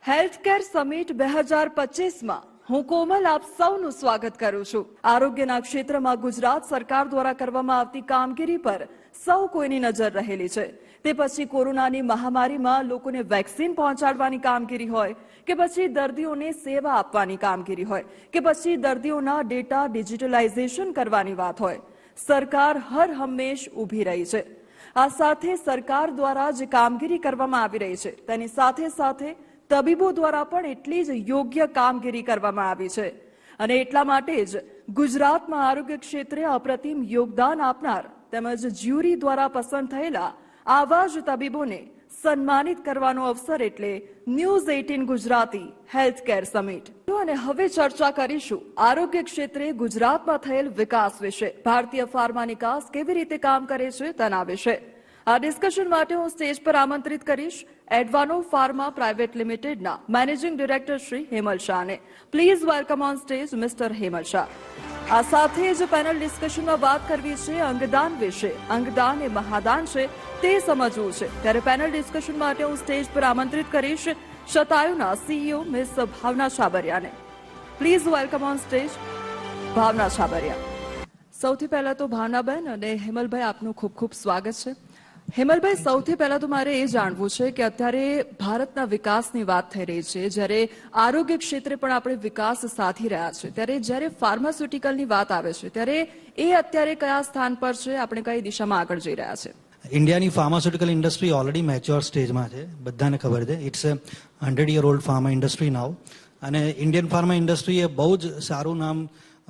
Healthcare summit 2025માં હું કોમલ આપ સૌનું સ્વાગત કરું છું। આરોગ્યના ક્ષેત્રમાં ગુજરાત સરકાર દ્વારા કરવામાં આવતી કામગીરી પર સૌ કોઈની નજર રહેલી છે। તે પછી કોરોનાની મહામારીમાં લોકોને વેક્સિન પહોંચાડવાની કામગીરી હોય કે પછી દર્દીઓને સેવા આપવાની કામગીરી હોય કે પછી દર્દીઓના ડેટા ડિજિટલાઇઝેશન કરવાની વાત હોય, સરકાર હર હંમેશ ઊભી રહી છે। આ સાથે સરકાર દ્વારા જે કામગીરી કરવામાં આવી રહી છે તેની સાથે સાથે તબીબો દ્વારા પણ એટલી જ યોગ્ય કામગીરી કરવામાં આવી છે અને એટલા માટે જ ગુજરાતમાં આરોગ્ય ક્ષેત્રે અપ્રતિમ યોગદાન આપનાર તેમજ જ્યુરી દ્વારા પસંદ થયેલા આવા જ તબીબોને સન્માનિત કરવાનો અવસર એટલે ન્યૂઝ 18 ગુજરાતી હેલ્થકેર સમિટ। અને હવે ચર્ચા કરીશું આરોગ્ય ક્ષેત્રે ગુજરાતમાં થયેલ વિકાસ વિશે। ભારતીય ફાર્મા નિકાસ કેવી રીતે કામ કરે છે તેના વિશે આ ડિસ્કશન માટે હું સ્ટેજ પર આમંત્રિત કરીશ એડવાનો ફાર્મા પ્રાઇવેટ લિમિટેડના મેનેજિંગ ડિરેક્ટર શ્રી હેમલ શાહને। Please welcome on stage mister Hemal Shah. આ સાથે જ પેનલ ડિસ્કશનમાં વાત કરવી છે અંગદાન વિશે। અંગદાન એ મહાદાન છે તે સમજવું છે, ત્યારે પેનલ ડિસ્કશન માટે હું સ્ટેજ પર આમંત્રિત કરીશ શતાયુના સીઈઓ મિસ ભાવના છાબરિયાને। Please welcome on stage Bhavna Chhabria. સૌથી પહેલા તો ભાવનાબેન અને હેમલભાઈ આપનું ખૂબ ખૂબ સ્વાગત છે। હેમલભાઈ, સૌથી પહેલા તો મારે એ જાણવું છે કે અત્યારે ભારતના વિકાસની વાત થઈ રહી છે, જ્યારે આરોગ્ય ક્ષેત્રે પણ આપણે વિકાસ સાધી રહ્યા છે, ત્યારે જ્યારે ફાર્માસ્યુટિકલની વાત આવે છે ત્યારે એ અત્યારે કયા સ્થાન પર છે, આપણે કઈ દિશામાં આગળ જઈ રહ્યા છે? ઇન્ડિયાની ફાર્માસ્યુટિકલ ઇન્ડસ્ટ્રી ઓલરેડી મેચ્યોર સ્ટેજમાં છે, બધાને ખબર છે। It's a 100-year-old pharma industry now અને ઇન્ડિયન ફાર્મા ઇન્ડસ્ટ્રીએ બહુ જ સારું નામ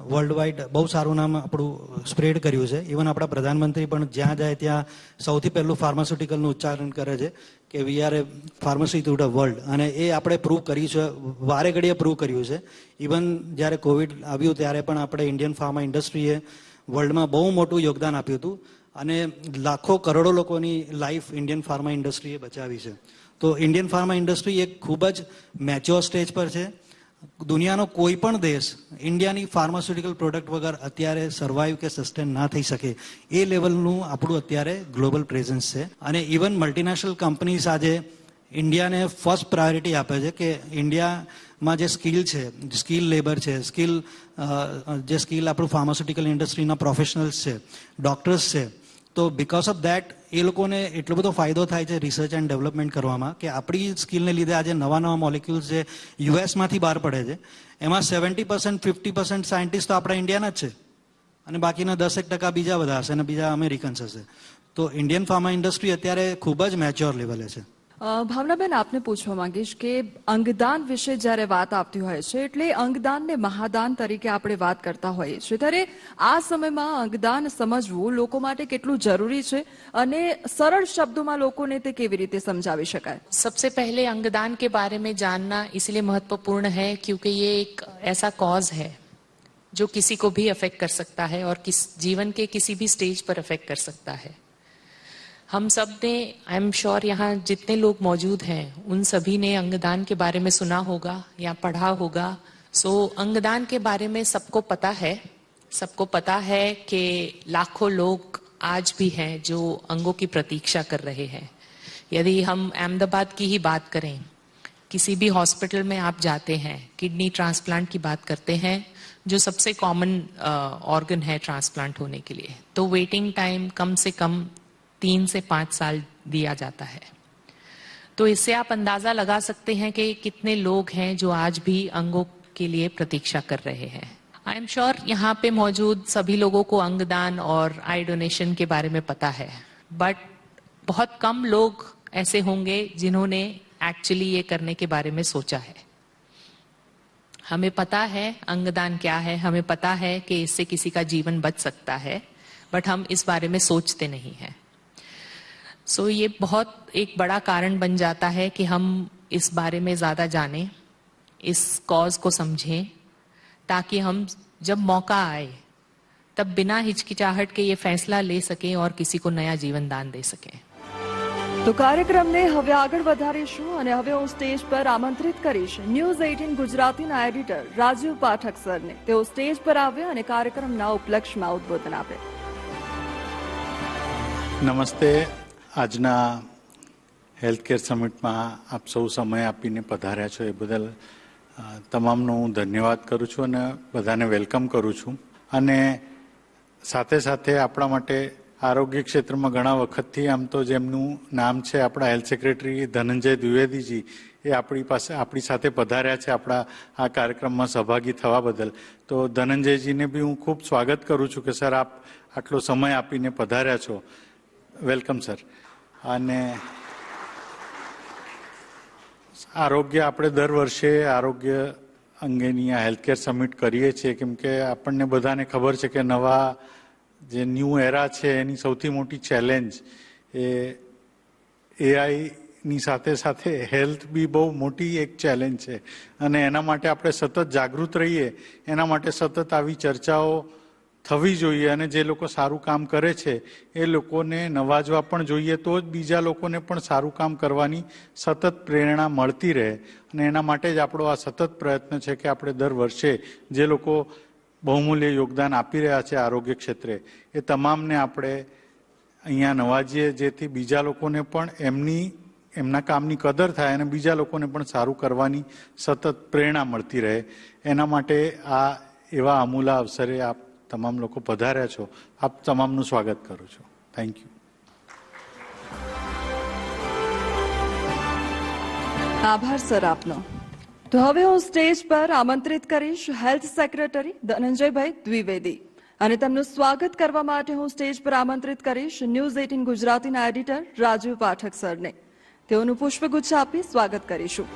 વર્લ્ડ વાઇડ બહુ સારું નામ આપણું સ્પ્રેડ કર્યું છે। ઇવન આપણા પ્રધાનમંત્રી પણ જ્યાં જાય ત્યાં સૌથી પહેલું ફાર્માસ્યુટિકલનું ઉચ્ચારણ કરે છે કે we are A pharmacy through the world, અને એ આપણે પ્રૂવ કર્યું છે, વારે ઘડીએ પ્રૂવ કર્યું છે। ઇવન જ્યારે કોવિડ આવ્યું ત્યારે પણ આપણે ઇન્ડિયન ફાર્મા ઇન્ડસ્ટ્રીએ વર્લ્ડમાં બહુ મોટું યોગદાન આપ્યું હતું અને લાખો કરોડો લોકોની લાઈફ ઇન્ડિયન ફાર્મા ઇન્ડસ્ટ્રીએ બચાવી છે। તો ઇન્ડિયન ફાર્મા ઇન્ડસ્ટ્રી એક ખૂબ જ મેચ્યોર સ્ટેજ પર છે। દુનિયાનો કોઈ પણ દેશ ઇન્ડિયાની ફાર્માસ્યુટિકલ પ્રોડક્ટ વગર અત્યારે સર્વાઈવ કે સસ્ટેન ના થઈ શકે એ લેવલનું આપણું અત્યારે ગ્લોબલ પ્રેઝન્સ છે। અને ઇવન મલ્ટીનેશનલ કંપનીઝ આજે ઇન્ડિયાને ફર્સ્ટ પ્રાયોરિટી આપે છે કે ઇન્ડિયામાં જે સ્કિલ છે, સ્કિલ લેબર છે, જે સ્કિલ આપણું ફાર્માસ્યુટિકલ ઇન્ડસ્ટ્રીના પ્રોફેશનલ્સ છે, ડોક્ટર્સ છે, તો બિકોઝ ઓફ દેટ એ લોકોને એટલો બધો ફાયદો થાય છે રિસર્ચ એન્ડ ડેવલપમેન્ટ કરવામાં કે આપણી સ્કિલને લીધે આજે નવા મોલિક્યુલ્સ જે યુએસમાંથી બહાર પડે છે એમાં 70% 50% સાયન્ટિસ્ટ તો આપણા ઇન્ડિયાના જ છે અને બાકીના 10% બીજા બધા હશે અને બીજા અમેરિકન્સ હશે। તો ઇન્ડિયન ફાર્મા ઇન્ડસ્ટ્રી અત્યારે ખૂબ જ મેચ્યોર લેવલે છે। ભાવનાબેન, આપને પૂછવા માંગીશ કે અંગદાન વિશે જ્યારે વાત આવતી હોય છે એટલે અંગદાનને મહાદાન તરીકે આપણે વાત કરતા હોઈએ છીએ, ત્યારે આ સમયમાં અંગદાન સમજવું લોકો માટે કેટલું જરૂરી છે અને સરળ શબ્દોમાં લોકોને તે કેવી રીતે સમજાવી શકાય? सबसे पहले अंगदान के बारे में जानना इसलिए महत्वपूर्ण है क्योंकि ये एक ऐसा कॉज है जो किसी को भी अफेक्ट कर सकता है और जीवन के किसी भी स्टेज पर अफेक्ट कर सकता है। हम सब ने, आई एम श्योर यहाँ जितने लोग मौजूद हैं उन सभी ने अंगदान के बारे में सुना होगा या पढ़ा होगा। सो अंगदान के बारे में सबको पता है कि लाखों लोग आज भी हैं जो अंगों की प्रतीक्षा कर रहे हैं। यदि हम अहमदाबाद की ही बात करें, किसी भी हॉस्पिटल में आप जाते हैं, किडनी ट्रांसप्लांट की बात करते हैं जो सबसे कॉमन ऑर्गन है ट्रांसप्लांट होने के लिए, तो वेटिंग टाइम कम से कम 3 से 5 साल दिया जाता है। तो इससे आप अंदाजा लगा सकते हैं कि कितने लोग हैं जो आज भी अंगों के लिए प्रतीक्षा कर रहे हैं। आई एम श्योर यहाँ पे मौजूद सभी लोगों को अंगदान और आई डोनेशन के बारे में पता है, बट बहुत कम लोग ऐसे होंगे जिन्होंने एक्चुअली ये करने के बारे में सोचा है। हमें पता है अंगदान क्या है, हमें पता है कि इससे किसी का जीवन बच सकता है, बट हम इस बारे में सोचते नहीं हैं। सो ये बहुत एक बड़ा कारण बन जाता है कि हम इस बारे में ज़्यादा जानें, इस कॉज को समझें, ताकि हम जब मौका आए तब बिना हिचकिचाहट के ये फैसला ले सकें और किसी को नया जीवन दान दे सकें। તો કાર્યક્રમને હવે આગળ વધારીશું અને હવે હું સ્ટેજ પર આમંત્રિત કરીશ ન્યૂઝ 18 ગુજરાતીના એડિટર રાજીવ પાઠક સરને। તેઓ સ્ટેજ પર આવે અને કાર્યક્રમના ઉપલક્ષ્યમાં ઉદ્બોધન આપે। નમસ્તે। આજના હેલ્થકેર સમિટમાં આપ સૌ સમય આપીને પધાર્યા છો એ બદલ તમામનો હું ધન્યવાદ કરું છું અને બધાને વેલકમ કરું છું. અને સાથે સાથે આપણા માટે આરોગ્ય ક્ષેત્રમાં ઘણા વખતથી આમ તો જેમનું નામ છે આપણા હેલ્થ સેક્રેટરી ધનંજય દ્વિવેદીજી એ આપણી સાથે પધાર્યા છે આપણા આ કાર્યક્રમમાં સહભાગી થવા બદલ. તો ધનંજયજીને બી હું ખૂબ સ્વાગત કરું છું કે સર આપ આટલો સમય આપીને પધાર્યા છો. Welcome sir. અને આરોગ્ય આપણે દર વર્ષે આરોગ્ય અંગેની આ હેલ્થકેર સમિટ કરીએ છીએ કેમ કે આપણને બધાને ખબર છે કે નવા જે ન્યૂ એરા છે એની સૌથી મોટી ચેલેન્જ એ એઆઈની સાથે સાથે હેલ્થ બી બહુ મોટી એક ચેલેન્જ છે અને એના માટે આપણે સતત જાગૃત રહીએ એના માટે સતત આવી ચર્ચાઓ થવી જોઈએ અને જે લોકો સારું કામ કરે છે એ લોકોને નવાજવા પણ જોઈએ તો જ બીજા લોકોને પણ સારું કામ કરવાની સતત પ્રેરણા મળતી રહે અને એના માટે જ આપણો આ સતત પ્રયત્ન છે કે આપણે દર વર્ષે જે લોકો બહુમૂલ્ય યોગદાન આપી રહ્યા છે આરોગ્ય ક્ષેત્રે એ તમામને આપણે અહીંયા નવાજીએ જેથી બીજા લોકોને પણ એમના કામની કદર થાય અને બીજા લોકોને પણ સારું કરવાની સતત પ્રેરણા મળતી રહે. એના માટે આ એવા અમૂલા અવસરે આપ તમામ લોકો પધાર્યા છો. આપ તમામનું સ્વાગત કરું છું. Thank you. આભાર સર આપનો. તો હવે હું સ્ટેજ પર આમંત્રિત કરીશ હેલ્થ સેક્રેટરી ધનંજયભાઈ દ્વિવેદી અને તેમનું સ્વાગત કરવા માટે હું સ્ટેજ પર આમંત્રિત કરીશ ન્યૂઝ 18 ગુજરાતીના એડિટર રાજીવ પાઠક સરને. તેઓનું પુષ્પગુચ્છ આપી સ્વાગત કરીશું.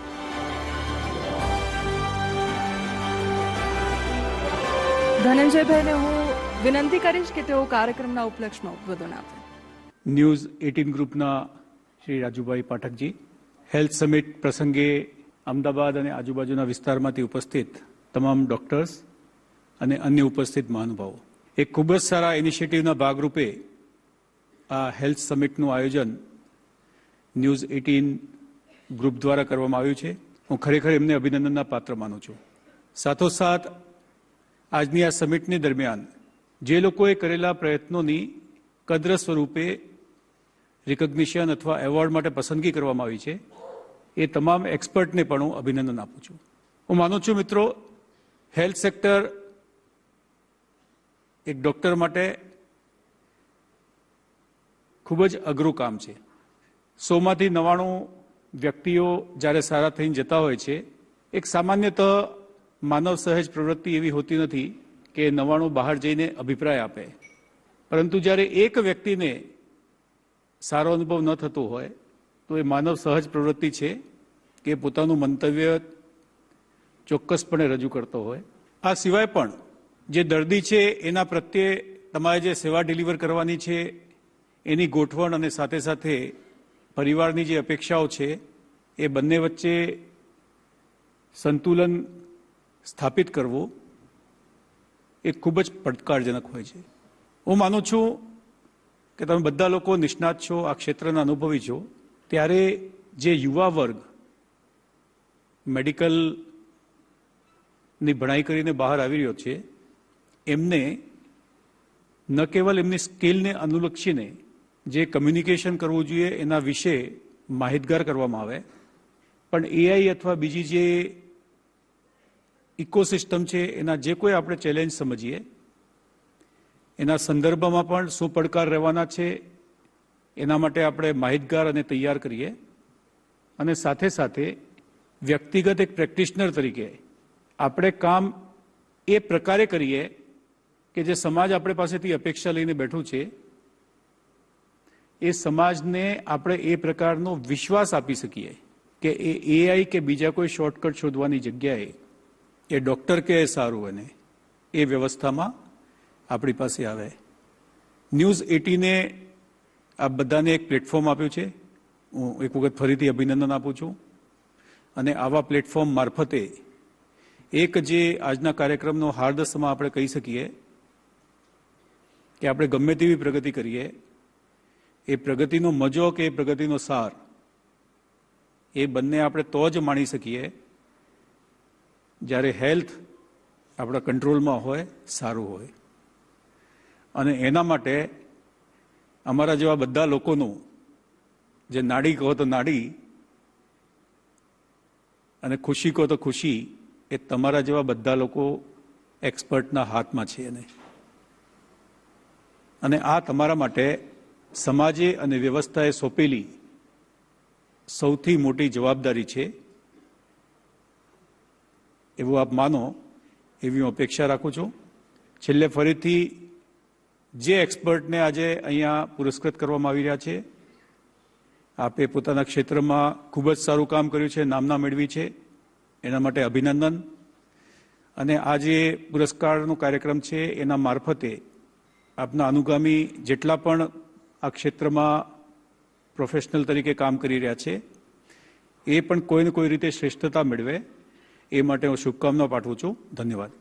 ધનંજયભાઈને હું વિનંતી કરીશ કે તેઓ કાર્યક્રમના ઉપલક્ષમાં ઉદ્બોધન આપે. ન્યૂઝ 18 ગ્રુપના શ્રી રાજુભાઈ પાઠકજી, હેલ્થ સમિટ પ્રસંગે અમદાવાદ અને આજુબાજુના વિસ્તારમાંથી ઉપસ્થિત તમામ ડોક્ટર્સ અને અન્ય ઉપસ્થિત મહાનુભાવો, એક ખૂબ જ સારા ઇનિશિયેટિવના ભાગરૂપે આ હેલ્થ સમિટનું આયોજન ન્યૂઝ 18 ગ્રુપ દ્વારા કરવામાં આવ્યું છે. હું ખરેખર એમને અભિનંદનના પાત્ર માનું છું. સાથોસાથ આજની આ સમિટની દરમિયાન જે લોકોએ કરેલા પ્રયત્નોની કદ્ર સ્વરૂપે રિકોગ્નિશન અથવા એવોર્ડ માટે પસંદગી કરવામાં આવી છે એ તમામ એક્સપર્ટને પણ હું અભિનંદન આપું છું. હું માનું છું મિત્રો, હેલ્થ સેક્ટર એક ડૉક્ટર માટે ખૂબ જ અઘરું કામ છે. 100માંથી 99 વ્યક્તિઓ જ્યારે સારા થઈને જતા હોય છે, એક સામાન્યતઃ માનવ સહજ પ્રવૃત્તિ એવી હોતી નથી કે 99 બહાર જઈને અભિપ્રાય આપે, પરંતુ જ્યારે એક વ્યક્તિને સારો અનુભવ ન થતો હોય તો એ માનવ સહજ પ્રવૃત્તિ છે કે પોતાનું મંતવ્ય ચોક્કસપણે રજૂ કરતો હોય. આ સિવાય પણ જે દર્દી છે એના પ્રત્યે તમારે જે સેવા ડિલિવર કરવાની છે એની ગોઠવણ અને સાથે સાથે પરિવારની જે અપેક્ષાઓ છે એ બંને વચ્ચે સંતુલન સ્થાપિત કરવું એ ખૂબ જ પડકારજનક હોય છે. હું માનું છું કે તમે બધા લોકો નિષ્ણાત છો, આ ક્ષેત્રના અનુભવી છો, ત્યારે જે યુવા વર્ગ મેડિકલની ભણાઈ કરીને બહાર આવી રહ્યો છે એમને ન કેવલ એમની સ્કિલને અનુલક્ષીને જે કમ્યુનિકેશન કરવું જોઈએ એના વિશે માહિતગાર કરવામાં આવે, પણ એઆઈ અથવા બીજી જે ઇકોસિસ્ટમ છે એના જે કોઈ આપણે ચેલેન્જ સમજીએ એના સંદર્ભમાં પણ શું પડકાર રહેવાના છે એના માટે આપણે માહિતગાર અને તૈયાર કરીએ અને સાથે સાથે વ્યક્તિગત એક પ્રેક્ટિશનર તરીકે આપણે કામ એ પ્રકારે કરીએ કે જે સમાજ આપણે પાસેથી અપેક્ષા લઈને બેઠું છે એ સમાજને આપણે એ પ્રકારનો વિશ્વાસ આપી શકીએ કે એ એઆઈ કે બીજા કોઈ શોર્ટકટ શોધવાની જગ્યાએ એ ડૉક્ટર કે સારું બને એ વ્યવસ્થામાં આપણી પાસે આવે. ન્યૂઝ 18એ આ બધાને એક પ્લેટફોર્મ આપ્યું છે. હું એક વખત ફરીથી અભિનંદન આપું છું. અને આવા પ્લેટફોર્મ મારફતે એક જે આજના કાર્યક્રમનો હાર્દસમાં આપણે કહી શકીએ કે આપણે ગમે તેવી પ્રગતિ કરીએ, એ પ્રગતિનો મજો કે એ પ્રગતિનો સાર એ બંને આપણે તો જ માણી શકીએ જ્યારે હેલ્થ આપણા કંટ્રોલમાં હોય, સારું હોય. અને એના માટે અમારા જેવા બધા લોકોનું જે નાડી કહો તો નાડી અને ખુશી કહો તો ખુશી, એ તમારા જેવા બધા લોકો એક્સપર્ટના હાથમાં છે. અને આ તમારા માટે સમાજે અને વ્યવસ્થાએ સોંપેલી સૌથી મોટી જવાબદારી છે એવું આપ માનો એવી હું અપેક્ષા રાખું છું. છેલ્લે ફરીથી જે એક્સપર્ટને આજે અહીંયા પુરસ્કૃત કરવામાં આવી રહ્યા છે, આપે પોતાના ક્ષેત્રમાં ખૂબ જ સારું કામ કર્યું છે, નામના મેળવી છે, એના માટે અભિનંદન. અને આ જે પુરસ્કારનો કાર્યક્રમ છે એના મારફતે આપના અનુગામી જેટલા પણ આ ક્ષેત્રમાં પ્રોફેશનલ તરીકે કામ કરી રહ્યા છે એ પણ કોઈને કોઈ રીતે શ્રેષ્ઠતા મેળવે એ માટે હું શુભકામના પાઠવું છું. ધન્યવાદ.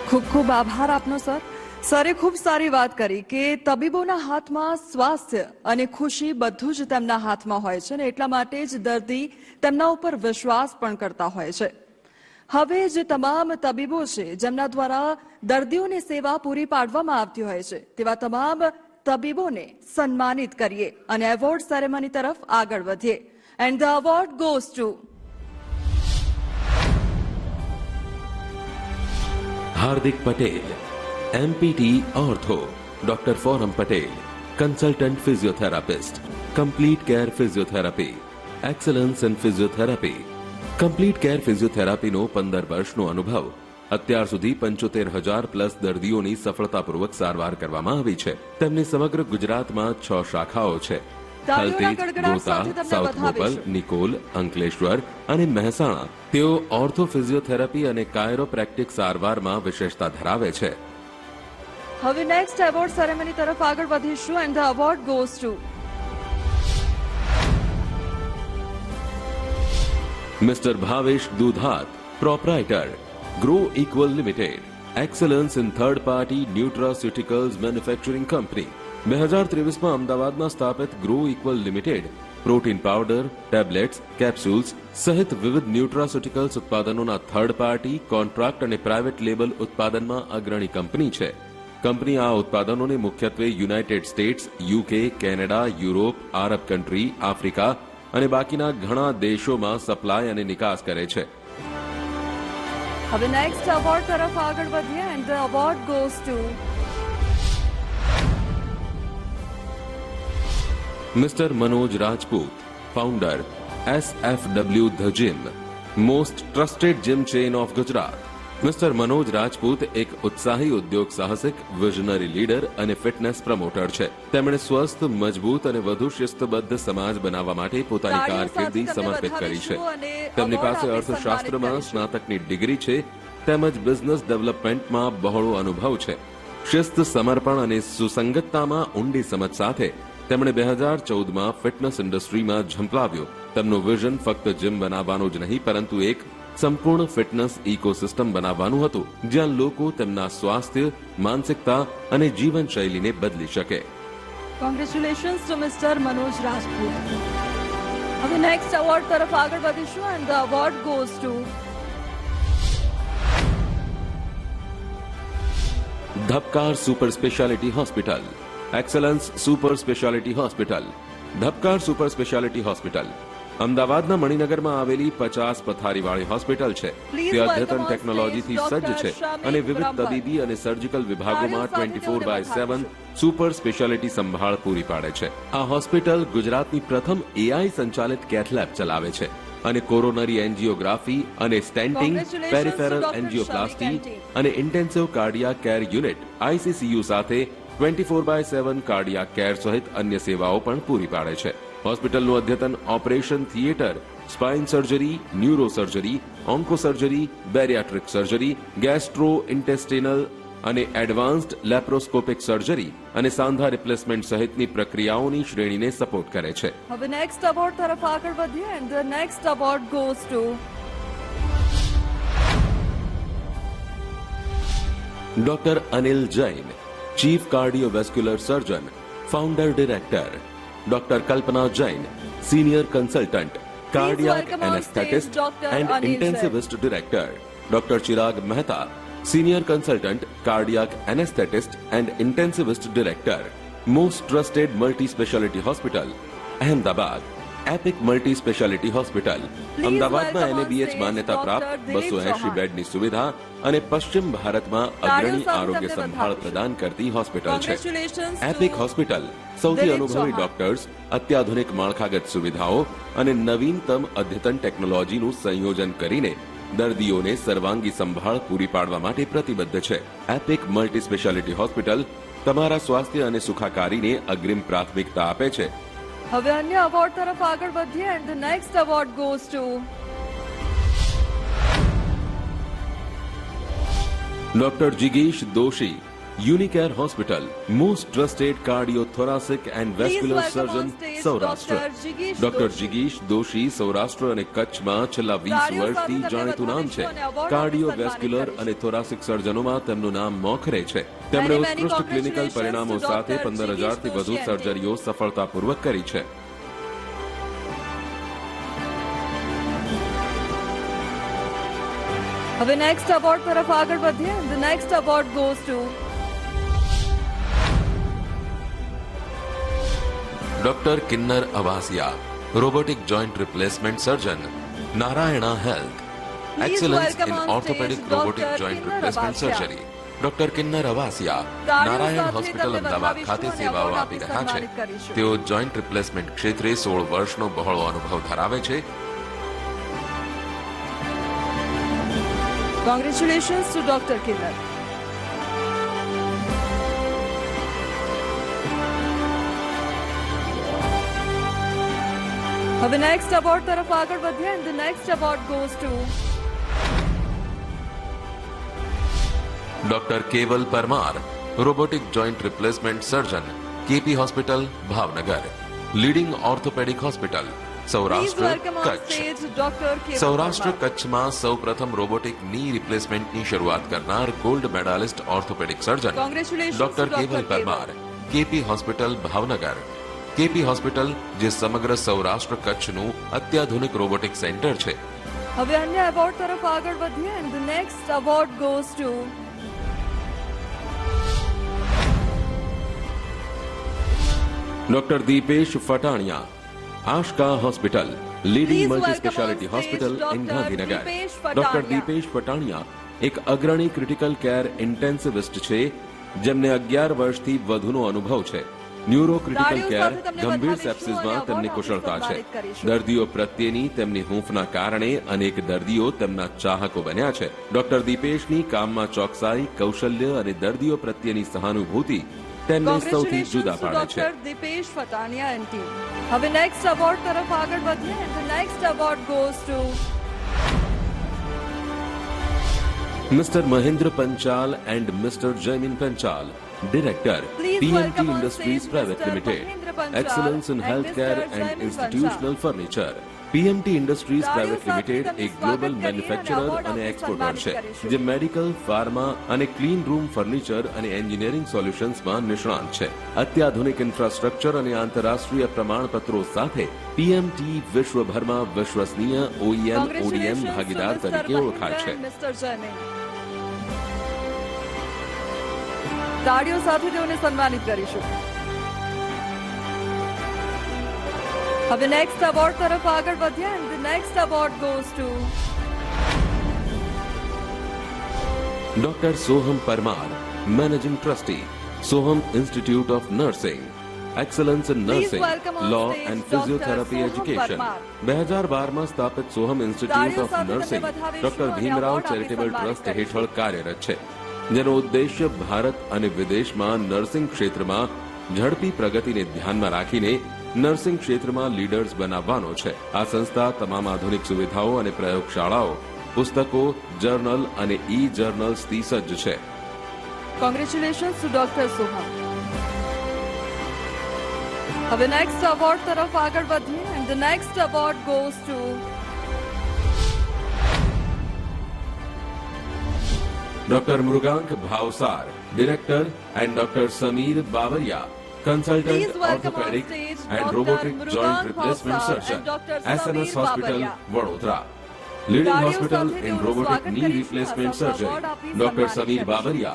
ખૂબ ખૂબ આભાર આપનો સર. સરે ખૂબ સારી વાત કરી કે તબીબોના હાથમાં સ્વાસ્થ્ય અને ખુશી બધું જ તેમના હાથમાં હોય છે અને એટલા માટે જ દર્દી તેમના ઉપર વિશ્વાસ પણ કરતા હોય છે. હવે જે તમામ તબીબો છે જેમના દ્વારા દર્દીઓને સેવા પૂરી પાડવામાં આવતી હોય છે તેવા તમામ તબીબોને સન્માનિત કરીએ અને એવોર્ડ સેરેમની તરફ આગળ વધીએ. And the award goes to Hardik Patel, MPT ortho, doctor Foram Patel, consultant physiotherapist, complete care physiotherapy, excellence in physiotherapy. Complete care physiotherapy नो 15 वर्षનો અનુભવ. અત્યાર સુધી 75,000+ દર્દીઓની સફળતાપૂર્વક સારવાર કરવામાં આવી છે. તેમની સમગ્ર ગુજરાતમાં 6 શાખાઓ છે. થલતેજ, ગોતા, સાઉથ બોપલ, નિકોલ, અંકલેશ્વર અને મહેસાણા. તેઓ ઓર્થો ફિઝિયોથેરાપી અને કાયરોપ્રેક્ટિક સારવારમાં વિશેષતા ધરાવે છે. હવે નેક્સ્ટ એવોર્ડ સેરેમની તરફ આગળ વધીશું and the award goes to mister Bhavesh Dudhat, proprietor, grow equal limited, excellence in third party nutraceuticals manufacturing company. 2023માં અમદાવાદમાં સ્થાપિત grow equal limited protein powder, tablets, capsules સહિત વિવિધ ન્યુટ્રાસ્યુટિકલ્સ ઉત્પાદનોના થર્ડ પાર્ટી, કોન્ટ્રાક્ટ અને પ્રાઇવેટ લેબલ ઉત્પાદનમાં અગ્રણી કંપની છે. કંપની આ ઉત્પાદનોને મુખ્યત્વે United States, UK, Canada, Europe, Arab country, Africa અને બાકીના ઘણા દેશોમાં સપ્લાય અને નિકાસ કરે છે. હવે નેક્સ્ટ એવોર્ડ તરફ આગળ વધીએ and the award goes to mister Manoj Rajput, founder, SFW the gym, most trusted gym chain of Gujarat. Mister Manoj Rajput એક ઉત્સાહી ઉદ્યોગ સાહસિક, વિઝનરી લીડર અને ફિટનેસ પ્રમોટર છે. તેમણે સ્વસ્થ, મજબૂત અને વધુ શિસ્તબદ્ધ સમાજ બનાવવા માટે પોતાની કારકિર્દી સમર્પિત કરી છે. તેમની પાસે અર્થશાસ્ત્રમાં સ્નાતકની ડિગ્રી છે તેમજ બિઝનેસ ડેવલપમેન્ટમાં બહોળો અનુભવ છે. શિસ્ત, સમર્પણ અને સુસંગતતામાં ઊંડી સમજ સાથે તેમણે 2014માં ફિટનેસ ઇન્ડસ્ટ્રીમાં ઝંપલાવ્યો. તેમનું વિઝન ફક્ત જીમ બનાવવાનું જ નહીં પરંતુ એક સંપૂર્ણ ફિટનેસ ઇકોસિસ્ટમ બનાવવાનું હતું જ્યાં લોકો તેમના સ્વાસ્થ્ય, માનસિકતા અને જીવનશૈલીને બદલી શકે. Congratulations to mister Manoj Rajput. હવે નેક્સ્ટ એવોર્ડ તરફ આગળ વધીશું and the award goes to Dhabkar super speciality hospital, excellence super speciality hospital. Dhabkar super speciality hospital અમદાવાદના મણિનગરમાં આવેલી 50 પથારીવાળી હોસ્પિટલ છે. તે અદ્યતન ટેકનોલોજીથી સજ્જ છે અને વિવિધ તબીબી અને સર્જિકલ વિભાગોમાં 24/7 સુપર સ્પેશિયાલિટી સંભાળ પૂરી પાડે છે. આ હોસ્પિટલ ગુજરાતની પ્રથમ AI સંચાલિત કેથ લેબ ચલાવે છે અને કોરોનરી એન્જિયોગ્રાફી અને સ્ટેન્ટિંગ, પેરિફેરલ એન્જિયોપ્લાસ્ટી અને intensive cardiac care unit ICCU સાથે 24/7 કાર્ડિયાક કેર સહિત અન્ય સેવાઓ પણ પૂરી પાડે છે. હોસ્પિટલનું અદ્યતન operation theatre, spine surgery, neuro surgery, onco surgery, bariatric surgery, gastro intestinal અને એડવાન્સ્ડ લેપ્રોસ્કોપિક સર્જરી અને સાંધા રિપ્લેસમેન્ટ સહિતની પ્રક્રિયાઓની શ્રેણીને સપોર્ટ કરે છે. હવે નેક્સ્ટ એવોર્ડ તરફ આગળ વધીએ and the next award goes to doctor Anil Jain, chief cardiovascular surgeon, founder director. Doctor Kalpana Jain, senior consultant, cardiac anaesthetist and intensivist director. Doctor Chirag Mehta, senior consultant, cardiac anaesthetist and intensivist director. Most trusted multi speciality hospital, Ahmedabad EPIC multi speciality hospital અમદાવાદમાં NABH માન્યતા પ્રાપ્ત 280 બેડની સુવિધા અને પશ્ચિમ ભારતમાં અગ્રણી આરોગ્ય સંભાળ પ્રદાન કરતી હોસ્પિટલ છે. એપિક હોસ્પિટલ સૌથી અનુભવી ડોક્ટર્સ, અત્યાધુનિક માળખાગત સુવિધાઓ અને નવીનતમ અદ્યતન ટેકનોલોજીનું સંયોજન કરીને દર્દીઓને સર્વાંગી સંભાળ પૂરી પાડવા માટે પ્રતિબદ્ધ છે. એપિક મલ્ટી સ્પેશિયાલિટી હોસ્પિટલ તમારા સ્વાસ્થ્ય અને સુખાકારીને અગ્રિમ પ્રાથમિકતા આપે છે. હવે અન્ય એવોર્ડ તરફ આગળ વધીએ and the next award goes to doctor જિગીશ Doshi, યુનિકેર hospital, most trusted કાર્ડિયોથોરાસિક and vascular surgeon Saurashtra. Doctor જિગીશ Doshi Saurashtra અને કચ્છમાં છેલ્લા 20 વર્ષથી જાણીતું નામ છે. કાર્ડિયોવેસ્ક્યુલર અને થોરાસિક સર્જનોમાં તેમનું નામ મોખરે છે. તેમણે ઉત્કૃષ્ટ ક્લિનિકલ પરિણામો સાથે 15,000થી વધુ સર્જરીઓ સફળતાપૂર્વક કરી છે. હવે નેક્સ્ટ એવોર્ડ તરફ આગળ વધીએ the next award goes to doctor Kinnar Awasia, robotic joint replacement surgeon, Narayana health, excellence in orthopaedic robotic joint replacement surgery. Doctor Kinnar Awasia Narayan hospital Ahmedabad ખાતે સેવાઓ આપી રહ્યા છે. તેઓ જોઈન્ટ રિપ્લેસમેન્ટ ક્ષેત્રે 16 વર્ષનો બહોળો અનુભવ ધરાવે છે. Congratulations to doctor Kinnar. હવે નેક્સ્ટ એવોર્ડ તરફ આગળ વધીએ and the next award goes to doctor Keval Parmar, robotic joint replacement surgeon, KP hospital Bhavnagar, leading orthopaedic hospital Saurashtra Kutch. Saurashtra કચ્છમાં સૌપ્રથમ રોબોટિક ની રિપ્લેસમેન્ટની શરૂઆત કરનાર gold medallist orthopaedic surgeon doctor Keval Parmar, KP hospital Bhavnagar. KP hospital જે સમગ્ર સૌરાષ્ટ્ર કચ્છનું અત્યાધુનિક રોબોટિક સેન્ટર છે. હવે અન્ય એવોર્ડ તરફ આગળ વધીએ and the next award goes to doctor Dipesh Fatania, Ashka hospital, leading multi speciality hospital in Gandhinagar. Doctor Dipesh Fatania એક અગ્રણી ક્રિટિકલ કેર ઇન્ટેન્સિવિસ્ટ છે જેમને 11 વર્ષથી વધુનો અનુભવ છે. ન્યુરો ક્રિટિકલ કેર, ગંભીર સેપ્સિસમાં તેમની કુશળતા છે. દર્દીઓ પ્રત્યેની તેમની હૂંફના કારણે અનેક દર્દીઓ તેમના ચાહકો બન્યા છે. ડોક્ટર દીપેશની કામમાં ચોકસાઈ, કૌશલ્ય અને દર્દીઓ પ્રત્યેની સહાનુભૂતિ તેમને સૌથી જુદા પાડે છે. Dipesh Phataniya and team. હવે નેક્સ્ટ એવોર્ડ તરફ આગળ વધીએ and the next award goes to mister Mahendra Panchal and mister Jaymin Panchal, director, PMT industries private limited, excellence in healthcare and institutional furniture. PMT industries private limited એક ગ્લોબલ મેન્યુફેક્ચરર અને એક્સપોર્ટર છે જે medical, pharma અને clean room furniture અને engineering સોલ્યુશન્સમાં નિષ્ણાંત છે. અત્યાધુનિક ઇન્ફ્રાસ્ટ્રક્ચર અને આંતરરાષ્ટ્રીય પ્રમાણપત્રો સાથે PMT વિશ્વભરમાં વિશ્વસનીય OEM ODM ભાગીદાર તરીકે ઓળખાય છે. તાળીઓ સાથે તેઓને સન્માનિત કરીશું. હવે નેક્સ્ટ એવોર્ડ તરફ આગળ વધ્યા and the next award goes to doctor Soham Parmar, managing trustee, Soham institute of nursing, excellence in nursing, law and physiotherapy education. 2012માં સ્થાપિત Soham institute of nursing doctor Bhimrao charitable trust હેઠળ કાર્યરત છે જેનો ઉદ્દેશ્ય ભારત અને વિદેશમાં નર્સિંગ ક્ષેત્રમાં ઝડપી પ્રગતિને ધ્યાનમાં રાખીને નર્સિંગ ક્ષેત્રમાં લીડર્સ બનાવવાનો છે. આ સંસ્થા તમામ આધુનિક સુવિધાઓ અને પ્રયોગશાળાઓ, પુસ્તકો, જર્નલ અને જર્નલ્સથી સજ્જ છે. Congratulations to doctor Soham. હવે નેક્સ્ટ એવોર્ડ તરફ આગળ વધીએ and the next award goes to doctor Mrugank Bhavsar, director, and doctor Samir Bavaria, consultant orthopedic and robotic joint replacement surgeon, SNS Hospital, Vadodara. Leading hospital in robotic knee replacement surgery, Dr. Sameer Babaria,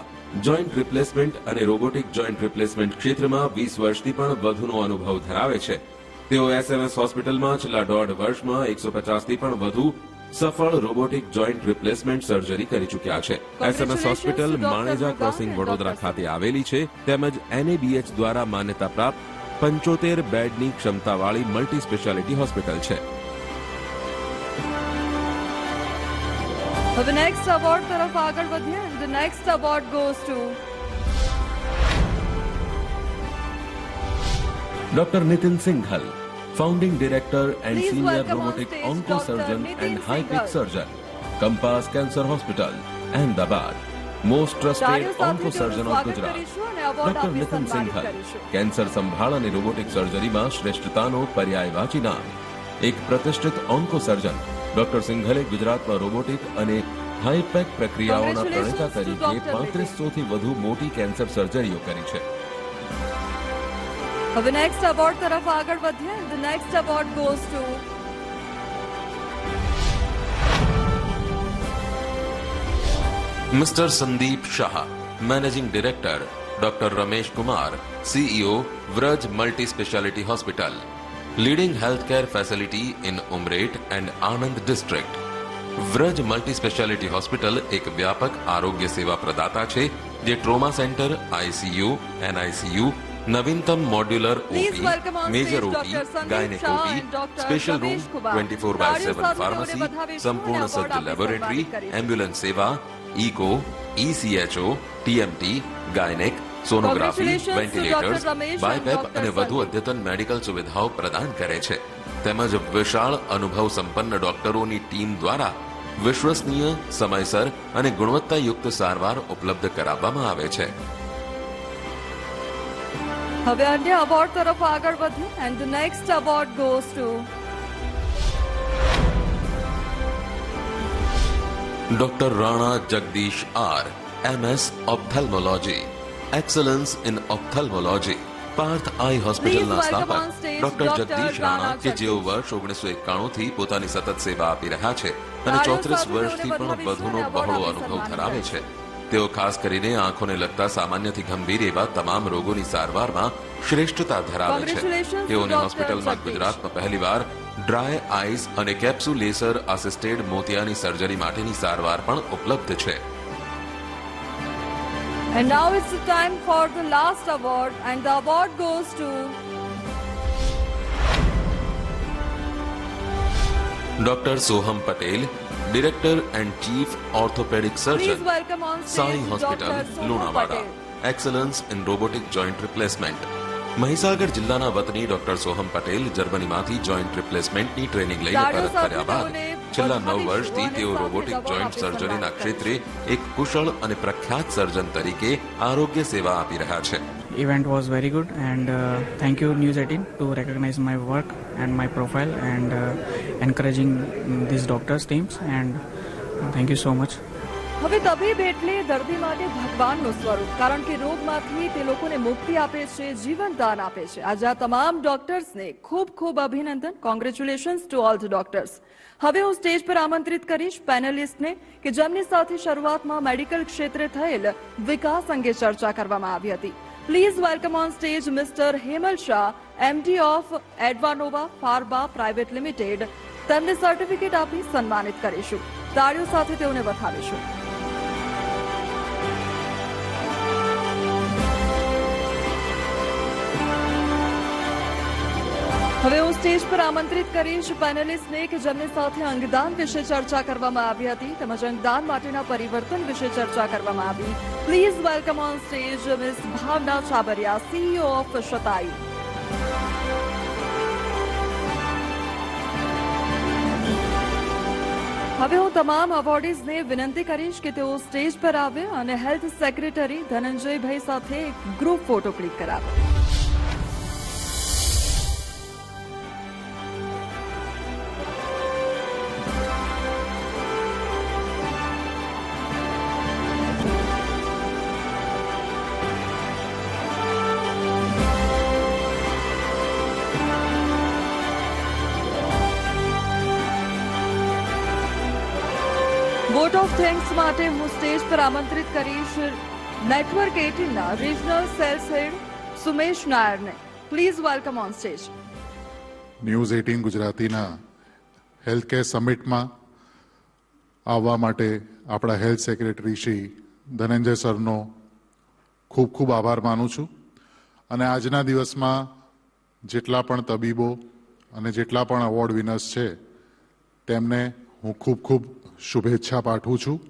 joint replacement અને robotic joint replacement ક્ષેત્રમાં 20 વર્ષથી પણ વધુનો અનુભવ ધરાવે છે. તેઓ SMS હોસ્પિટલમાં છેલ્લા 1.5 વર્ષમાં 150 થી પણ વધુ સફળ રોબોટિક જોઈન્ટ રિપ્લેસમેન્ટ સર્જરી કરી ચૂક્યા છે. SMS hospital Maneja crossing Vadodara ખાતે આવેલી છે તેમજ NABH દ્વારા માન્યતા પ્રાપ્ત 75 બેડની ક્ષમતાવાળી મલ્ટી સ્પેશિયાલિટી હોસ્પિટલ છે. હવે નેક્સ્ટ અવોર્ડ તરફ આગળ વધીએ. The next award goes to doctor Nitin Singhal, founding director and Please senior welcome on robotic stage onco Dr. Surgeon Nitin and high tech Singhal. Surgeon, compass cancer hospital, Ahmedabad. Most trusted તાળીઓ સાથે onco સર્જન તેઓનું of સ્વાગત ગુજરાત કરીશું અને award doctor આપી નિતિન સન્માનિત સિંઘલ, કરીશું. Cancer સંભાળ અને રોબોટિક સર્જરીમાં શ્રેષ્ઠતાનો પર્યાયવાચી નામ. એક પ્રતિષ્ઠિત ઓન્કો સર્જન ડોક્ટર સિંઘલે ગુજરાતમાં રોબોટિક અને હાઈપેક પ્રક્રિયાઓના પ્રણેતા Congratulations to તરીકે Dr. 3500 થી વધુ મોટી કેન્સર સર્જરીઓ કરી છે. હવે નેક્સ્ટ અવોર્ડ તરફ આગળ વધીએ. The next award goes to mister Sandeep Shah, managing director doctor Ramesh Kumar, CEO Vraj multi speciality hospital, leading healthcare facility in Umreth and Anand district. Vraj multi speciality hospital એક વ્યાપક આરોગ્ય સેવા પ્રદાતા છે જે ટ્રોમા સેન્ટર, ICU, NICU, નવીનતમ modular Please OP, welcome on major stage OP, Dr. Sandeep gynaec Shah OP, and Dr. Special room, Ramesh Kumar. 24/7 તાળીઓ સાથે pharmacy, તેઓને વધાવીશું સંપૂર્ણ અને સજ્જ award આપી લેબોરેટરી, સન્માનિત કરીશું. એમ્બ્યુલન્સ સેવા, eco, ECHO, TMT, gynaec, sonography, Congratulations to ventilators, Dr. Ramesh and BiPAP Dr. અને વધુ Sandeep. અદ્યતન મેડિકલ સુવિધાઓ પ્રદાન કરે છે. તેમજ વિશાળ અનુભવ સંપન્ન ડોક્ટરોની ટીમ દ્વારા વિશ્વસનીય, સમયસર અને ગુણવત્તાયુક્ત સારવાર ઉપલબ્ધ કરાવવામાં આવે છે. હવે અન્ય અવોર્ડ તરફ આગળ વધીએ. And the next award goes to doctor Rana Jagdish R, MS ophthalmology, excellence in ophthalmology. Parth eye હોસ્પિટલના Please welcome on સ્થાપક stage doctor Dr. Jagdish Rana Rana કે જેઓ જગદીશ. વર્ષ 1991 થી પોતાની સતત સેવા આપી રહ્યા છે અને તાળીઓ 34 સાથે વર્ષથી તેઓને પણ વધાવીશું વધુનો અને award બહોળો આપી અનુભવ સન્માનિત ધરાવે છે. કરીશું. તેઓ ખાસ કરીને આંખોને લગતા સામાન્યથી ગંભીર એવા તમામ રોગોની સારવારમાં શ્રેષ્ઠતા ધરાવે છે. Congratulations to તેઓની Dr. હોસ્પિટલમાં જગદીશ. ગુજરાતમાં પહેલીવાર ડ્રાય આઈસ અને કેપ્સ્યુલેસર આસિસ્ટેડ મોતિયાની સર્જરી માટેની સારવાર પણ ઉપલબ્ધ છે. And now it's the time for the last award, and the award goes to doctor Soham Patel, director and chief orthopedic please surgeon, welcome on Sai stage hospital, Dr. Soham Lunawada. Patel. Excellence in robotic joint replacement. Mahisagar જિલ્લાના વતની doctor Soham Patel જર્મનીમાંથી joint રિપ્લેસમેન્ટની training લઈને તાળીઓ પરત સાથે કર્યા બાદ તેઓને છેલ્લા 9 વધાવીશું વર્ષથી અને તેઓ સાથે રોબોટિક award જોઈન્ટ આપી સર્જરીના સન્માનિત ક્ષેત્રે એક કુશળ અને પ્રખ્યાત સર્જન તરીકે આરોગ્ય સેવા આપી રહ્યા છે. Event was very good, and thank you News 18 to recognize my work and my profile, and encouraging these doctors teams, and thank you so much. હવે તબીબ એટલે દર્દી માટે ભગવાનનું સ્વરૂપ, કારણ કે રોગમાંથી તે લોકોને મુક્તિ આપે છે, જીવનદાન આપે છે. આજે આ તમામ ડોક્ટર્સને ખૂબ ખૂબ અભિનંદન. Congratulations to all the doctors. હવે હું સ્ટેજ પર આમંત્રિત કરીશ પેનલિસ્ટને કે જેમની સાથે શરૂઆતમાં મેડિકલ ક્ષેત્રે થયેલ વિકાસ અંગે ચર્ચા કરવામાં આવી હતી. Please welcome on stage mister Hemal Shah, MD of Advanova pharma private limited. તેમને સર્ટિફિકેટ આપી સન્માનિત કરીશું. તાળીઓ સાથે તેઓને વધાવીશું. હવે હું સ્ટેજ પર આમંત્રિત કરીશ પેનલિસ્ટને કે જેમની સાથે અંગદાન વિશે ચર્ચા કરવામાં આવી હતી તેમજ અંગદાન માટેના પરિવર્તન વિશે ચર્ચા કરવામાં આવી. Please welcome on stage miss Bhavna Chhabria, CEO of Shatayu. હવે હું તમામ અવોર્ડીઝને વિનંતી કરીશ કે તેઓ સ્ટેજ પર આવે અને હેલ્થ સેક્રેટરી ધનંજયભાઈ સાથે ગ્રુપ ફોટો ક્લિક કરાવે. વોટ ઓફ થેન્ક્સ માટે હું સ્ટેજ પર આમંત્રિત કરીશ નેટવર્ક 18 ના રિજનલ સેલ્સ હેડ સુમેશ નાયરને. Please welcome on stage. News 18 ગુજરાતીના હેલ્થ કેર સમિટમાં આવવા માટે આપણા હેલ્થ સેક્રેટરી શ્રી ધનંજય સરનો ખૂબ ખૂબ આભાર માનું છું અને આજના દિવસમાં જેટલા પણ તબીબો અને જેટલા પણ એવોર્ડ વિનર્સ છે તેમને હું ખૂબ ખૂબ શુભેચ્છા પાઠવું છું.